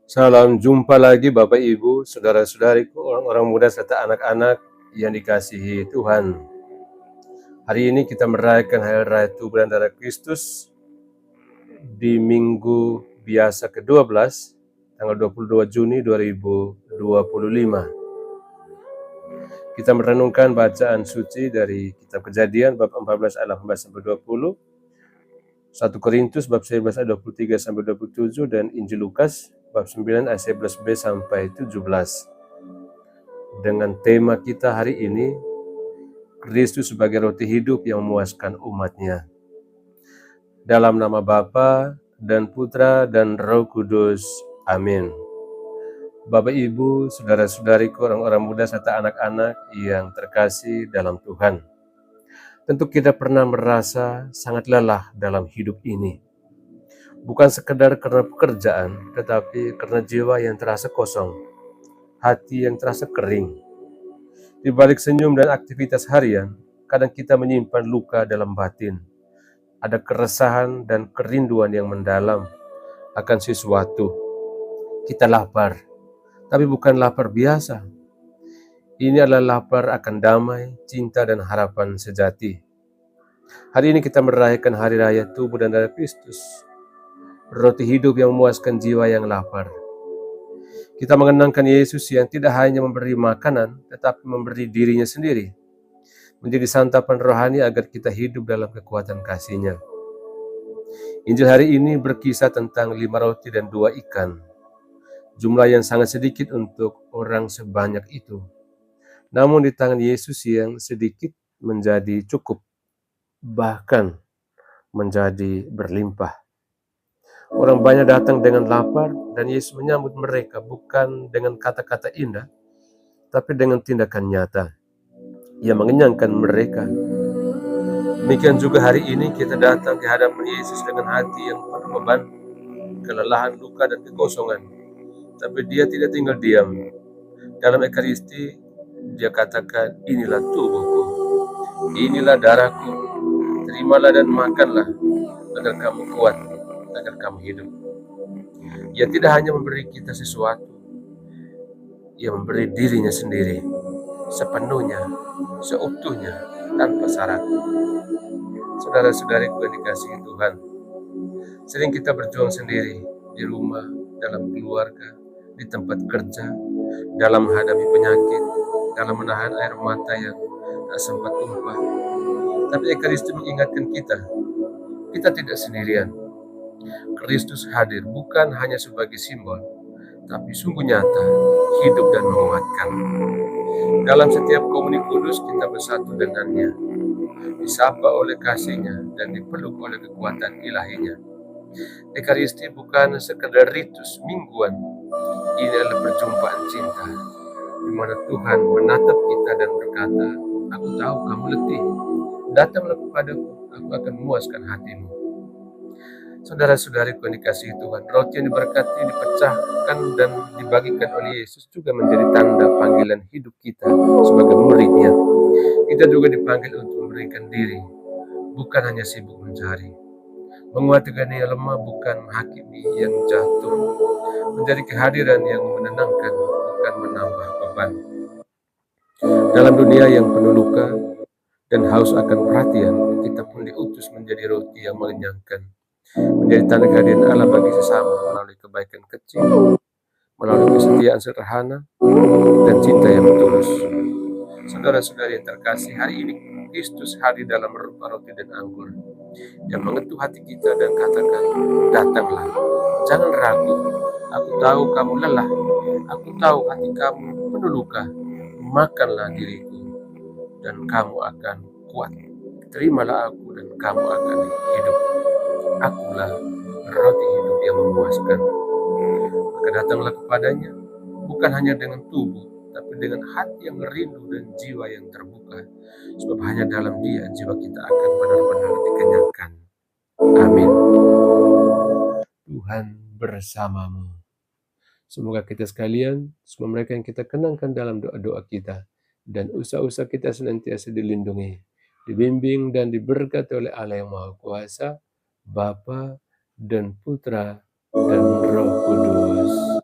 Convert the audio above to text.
Salam jumpa lagi Bapak Ibu, saudara-saudariku, orang-orang muda serta anak-anak yang dikasihi Tuhan. Hari ini kita merayakan Hari Raya Tubuh dan Darah Kristus di Minggu Biasa ke-12, tanggal 22 Juni 2025. Kita merenungkan bacaan suci dari Kitab Kejadian bab 14 ayat 18-20, 1 Korintus bab 11 ayat 23-27, dan Injil Lukas bab 9 ayat 11b sampai 17. Dengan tema kita hari ini, Kristus sebagai roti hidup yang memuaskan umatnya. Dalam nama Bapa dan Putra dan Roh Kudus. Amin. Bapak Ibu, saudara-saudariku, orang-orang muda serta anak-anak yang terkasih dalam Tuhan. Tentu kita pernah merasa sangat lelah dalam hidup ini. Bukan sekedar karena pekerjaan, tetapi karena jiwa yang terasa kosong, hati yang terasa kering. Di balik senyum dan aktivitas harian, kadang kita menyimpan luka dalam batin. Ada keresahan dan kerinduan yang mendalam akan sesuatu. Kita lapar, tapi bukan lapar biasa. Ini adalah lapar akan damai, cinta, dan harapan sejati. Hari ini kita merayakan Hari Raya Tubuh dan Darah Kristus, roti hidup yang memuaskan jiwa yang lapar. Kita mengenangkan Yesus yang tidak hanya memberi makanan, tetapi memberi dirinya sendiri, menjadi santapan rohani agar kita hidup dalam kekuatan kasih-Nya. Injil hari ini berkisah tentang 5 roti dan 2 ikan, jumlah yang sangat sedikit untuk orang sebanyak itu. Namun di tangan Yesus yang sedikit menjadi cukup, bahkan menjadi berlimpah. Orang banyak datang dengan lapar dan Yesus menyambut mereka bukan dengan kata-kata indah, tapi dengan tindakan nyata. Ia mengenyangkan mereka. Demikian juga hari ini kita datang di hadapan Yesus dengan hati yang penuh beban, kelelahan, luka, dan kekosongan. Tapi Dia tidak tinggal diam. Dalam Ekaristi, Dia katakan, inilah tubuhku, inilah darahku, terimalah dan makanlah, agar kamu kuat, agar kamu hidup. Ia tidak hanya memberi kita sesuatu, Ia memberi dirinya sendiri, sepenuhnya, seutuhnya, tanpa syarat. Saudara-saudariku yang dikasihi Tuhan, sering kita berjuang sendiri, di rumah, dalam keluarga, di tempat kerja, dalam menghadapi penyakit, dalam menahan air mata yang tak sempat tumpah. Tapi Ekaristi mengingatkan kita tidak sendirian. Kristus hadir bukan hanya sebagai simbol, tapi sungguh nyata, hidup dan menguatkan. Dalam setiap komuni kudus kita bersatu dengannya, disapa oleh kasih-Nya dan dipeluk oleh kekuatan ilahi-Nya. Ekaristi bukan sekedar ritus mingguan, ini adalah perjumpaan cinta, di mana Tuhan menatap kita dan berkata, aku tahu kamu letih, datanglah kepadaku, aku akan memuaskan hatimu. Saudara-saudariku yang dikasihi Tuhan, roti yang diberkati, dipecahkan, dan dibagikan oleh Yesus juga menjadi tanda panggilan hidup kita sebagai murid-Nya. Kita juga dipanggil untuk memberikan diri, bukan hanya sibuk mencari. Menguatkan yang lemah, bukan menghakimi yang jatuh. Menjadi kehadiran yang menenangkan, bukan menambah beban. Dalam dunia yang penuh luka dan haus akan perhatian, kita pun diutus menjadi roti yang mengenyangkan, menjadi tanda kehadiran Allah bagi sesama melalui kebaikan kecil, melalui kesetiaan sederhana, dan cinta yang tulus. Saudara-saudari yang terkasih, hari ini Kristus hadir dalam rupa roti dan anggur, yang mengetuk hati kita dan katakan, datanglah, jangan ragu, aku tahu kamu lelah, aku tahu hati kamu penuh luka, makanlah diriku, dan kamu akan kuat. Terimalah aku dan kamu akan hidup. Akulah roti hidup yang memuaskan. Maka datanglah kepadanya, bukan hanya dengan tubuh, tapi dengan hati yang rindu dan jiwa yang terbuka. Sebab hanya dalam Dia jiwa kita akan benar-benar dikenyangkan. Amin. Tuhan bersamamu. Semoga kita sekalian, semua mereka yang kita kenangkan dalam doa-doa kita, dan usaha-usaha kita senantiasa dilindungi, dibimbing dan diberkati oleh Allah yang Maha Kuasa, Bapa dan Putra dan Roh Kudus.